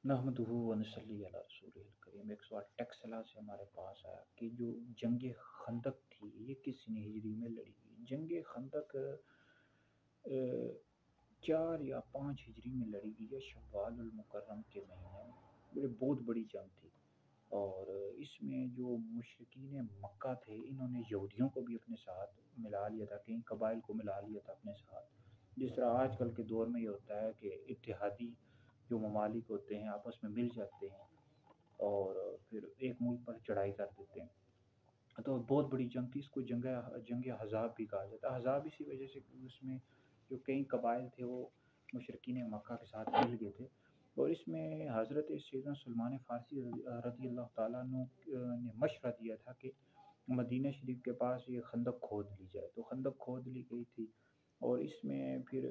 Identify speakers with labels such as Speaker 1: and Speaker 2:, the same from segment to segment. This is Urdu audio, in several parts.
Speaker 1: نحمدہ و نصلی علی رسول الکریم۔ ایک سوال ٹیکسلا سے ہمارے پاس آیا کہ جو جنگ خندق تھی یہ کس نے ہجری میں لڑی گئی؟ جنگ خندق 4 یا 5 ہجری میں لڑی گئی ہے، شوال المکرم کے مہینے میں۔ بہت بڑی جنگ تھی، اور اس میں جو مشرکین مکہ تھے انہوں نے یہودیوں کو بھی اپنے ساتھ ملا لیا تھا، کئی قبائل کو ملا لیا تھا اپنے ساتھ۔ جس طرح آج کل کے دور میں یہ ہوتا ہے کہ اتحادی جو ممالک ہوتے ہیں آپس میں مل جاتے ہیں اور پھر ایک ملک پر چڑھائی کر دیتے ہیں، تو بہت بڑی جنگ تھی۔ اس کو جنگ احزاب بھی کہا جاتا ہے۔ احزاب اسی وجہ سے کہ اس میں جو کئی قبائل تھے وہ مشرکین مکہ کے ساتھ مل گئے تھے، اور اس میں حضرت سیدنا سلمان فارسی رضی اللہ تعالیٰ عنہ نے مشورہ دیا تھا کہ مدینہ شریف کے پاس یہ خندق کھود لی جائے، تو خندق کھود لی گئی تھی، اور اس میں پھر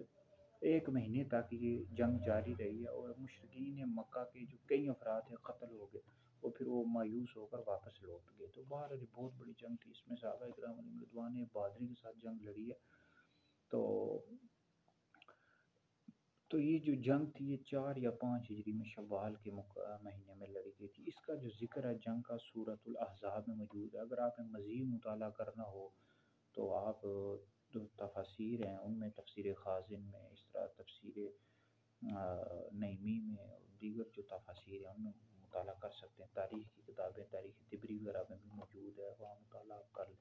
Speaker 1: 1 مہینے تک یہ جنگ جاری رہی ہے، اور مشرکین مکہ کے جو کئی افراد ہیں قتل ہو گئے، اور پھر وہ مایوس ہو کر واپس لوٹ گئے۔ تو باہر یہ بہت بڑی جنگ تھی، اس میں صحابہ کرام علیہم رضوان نے بہادری کے ساتھ جنگ لڑی ہے۔ تو تو یہ جو جنگ تھی یہ 4 یا 5 ہجری میں شوال کے مہینے میں لڑی گئی تھی۔ اس کا جو ذکر ہے جنگ کا سورۃ الاحزاب میں موجود ہے۔ اگر آپ نے مزید مطالعہ کرنا ہو تو آپ جو تفاسیر ہیں ان میں تفسیر خازن میں، اس طرح تفسیر نعیمی میں، اور دیگر جو تفاسیر ہیں ان میں مطالعہ کر سکتے ہیں۔ تاریخ کی کتابیں، تاریخ طبری وغیرہ میں بھی موجود ہے، وہاں مطالعہ آپ کر لیں۔